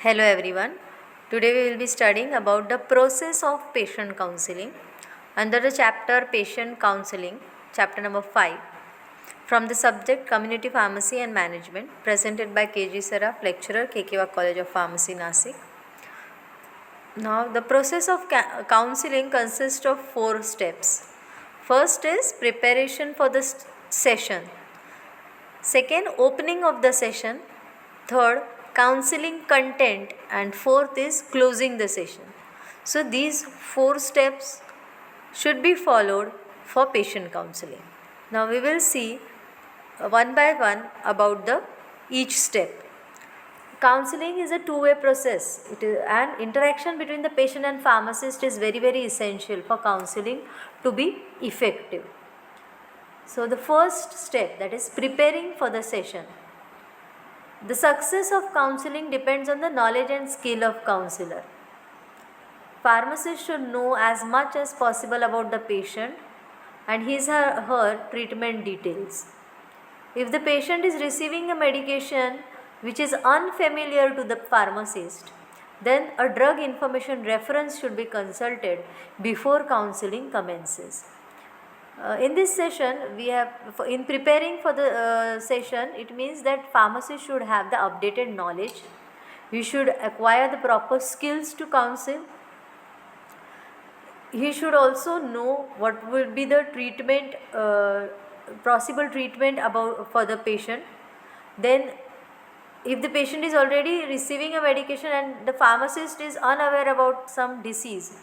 Hello everyone. Today we will be studying about the process of patient counseling under the chapter Patient Counseling, chapter number 5, from the subject Community Pharmacy and Management, presented by KG Saraf, lecturer, KKV College of Pharmacy, Nasik. Now, the process of counseling consists of 4 steps. First is preparation for the session. Second, opening of the session. Third, counseling content. And fourth is closing the session. So, these 4 steps should be followed for patient counseling. Now, we will see one by one about the each step. Counseling is a two-way process. And interaction between the patient and pharmacist is very essential for counseling to be effective. So, the first step, that is preparing for the session. The success of counseling depends on the knowledge and skill of counselor. Pharmacist should know as much as possible about the patient and his or her treatment details. If the patient is receiving a medication which is unfamiliar to the pharmacist, then a drug information reference should be consulted before counseling commences. In this session, we have, in preparing for the session, it means that pharmacist should have the updated knowledge. He should acquire the proper skills to counsel. He should also know what will be the treatment, possible treatment for the patient. Then, if the patient is already receiving a medication and the pharmacist is unaware about some disease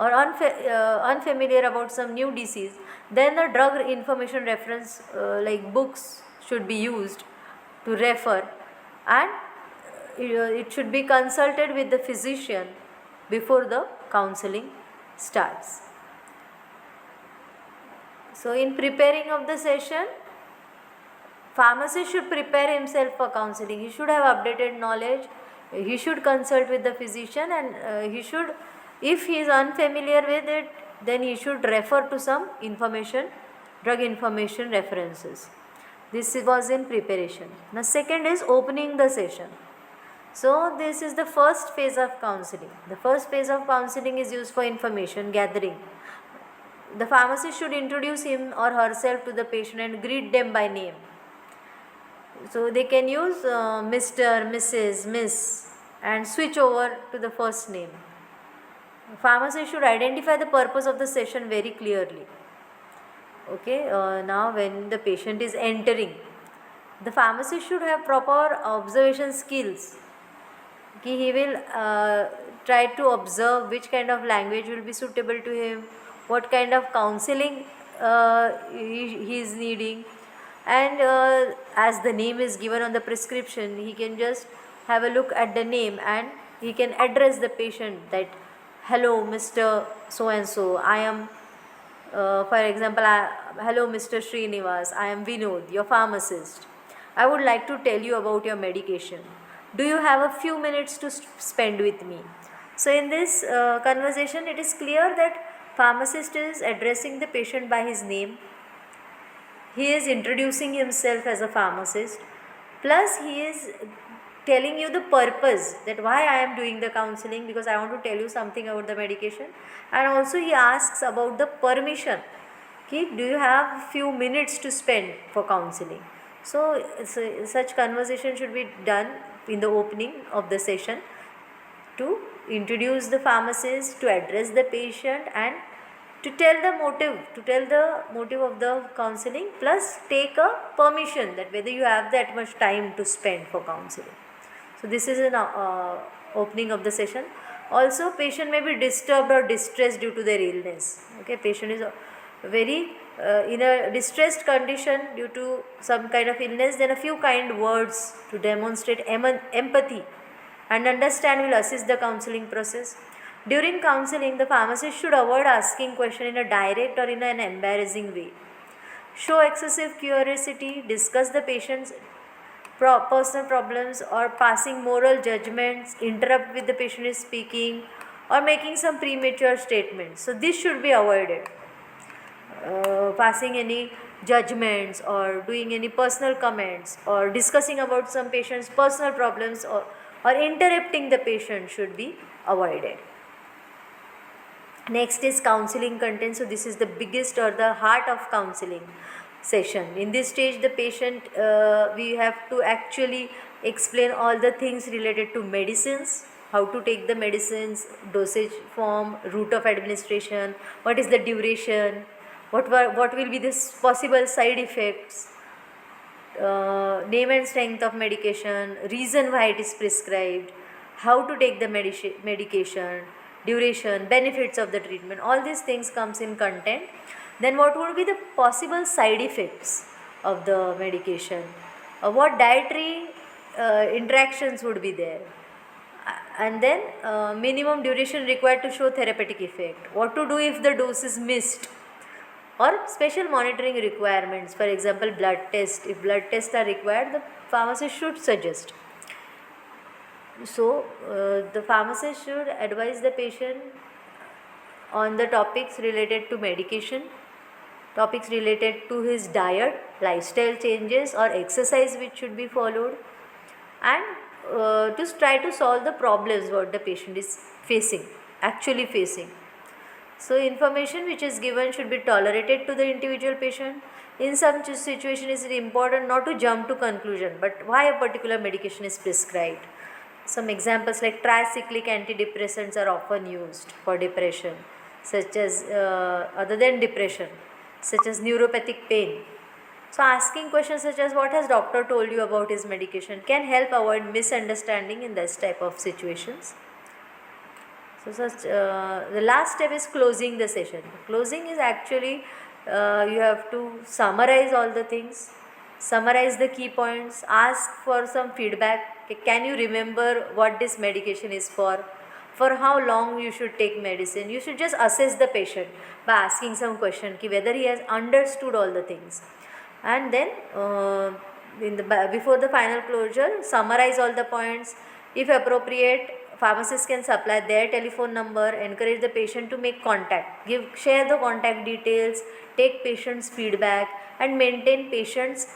or unfamiliar about some new disease, then the drug information reference like books should be used to refer, and it should be consulted with the physician before the counseling starts. So, in preparing of the session, pharmacist should prepare himself for counseling. He should have updated knowledge. He should consult with the physician, and he should, if he is unfamiliar with it, then he should refer to some information, drug information references. This was in preparation. Now, second is opening the session. So, this is the first phase of counseling. The first phase of counseling is used for information gathering. The pharmacist should introduce him or herself to the patient and greet them by name. So, they can use Mr., Mrs., Miss and switch over to the first name. Pharmacist should identify the purpose of the session very clearly. Okay, now when the patient is entering, the pharmacist should have proper observation skills. He will try to observe which kind of language will be suitable to him, what kind of counseling he is needing, and as the name is given on the prescription, he can just have a look at the name and he can address the patient that, hello Mr. So and so, I am for example, hello Mr. Srinivas, I am Vinod, your pharmacist. I would like to tell you about your medication. Do you have a few minutes to spend with me? So, in this conversation, it is clear that pharmacist is addressing the patient by his name. He is introducing himself as a pharmacist. Plus, he is telling you the purpose, that why I am doing the counseling, because I want to tell you something about the medication. And also he asks about the permission. Okay, do you have few minutes to spend for counseling? So, such conversation should be done in the opening of the session to introduce the pharmacist, to address the patient, and to tell the motive of the counseling, plus take a permission that whether you have that much time to spend for counseling. So, this is an opening of the session. Also, patient may be disturbed or distressed due to their illness. Okay, patient is very in a distressed condition due to some kind of illness, then a few kind words to demonstrate empathy and understand will assist the counseling process. During counseling, the pharmacist should avoid asking question in a direct or in an embarrassing way. Show excessive curiosity, discuss the patient's personal problems, or passing moral judgments, interrupt with the patient is speaking, or making some premature statements. So, this should be avoided. Passing any judgments or doing any personal comments or discussing about some patient's personal problems or or interrupting the patient should be avoided. Next is counseling content. So this is the biggest or the heart of counseling session. In this stage, the patient, we have to actually explain all the things related to medicines, how to take the medicines, dosage form, route of administration, what is the duration, what will be the possible side effects, name and strength of medication, reason why it is prescribed, how to take the medication, duration, benefits of the treatment. All these things comes in content. Then what would be the possible side effects of the medication, what dietary interactions would be there, and then minimum duration required to show therapeutic effect, what to do if the dose is missed, or special monitoring requirements. For example, blood test. If blood tests are required, the pharmacist should suggest. So the pharmacist should advise the patient on the topics related to medication, topics related to his diet, lifestyle changes or exercise which should be followed, and to try to solve the problems what the patient is actually facing. So information which is given should be tolerated to the individual patient. In some situation, it is important not to jump to conclusion, but why a particular medication is prescribed. Some examples like tricyclic antidepressants are often used for depression, such as other than depression, such as neuropathic pain. So asking questions such as what has doctor told you about his medication can help avoid misunderstanding in this type of situations. So the last step is closing the session. Closing is actually you have to summarize all the things, summarize the key points, ask for some feedback. Can you remember what this medication is for how long you should take medicine. You should just assess the patient by asking some question whether he has understood all the things, and then before the final closure, summarize all the points. If appropriate, pharmacist can supply their telephone number, encourage the patient to make contact, share the contact details, take patient's feedback, and maintain patient's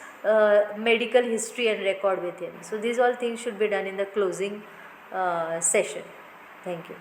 medical history and record with him. So these all things should be done in the closing session. Thank you.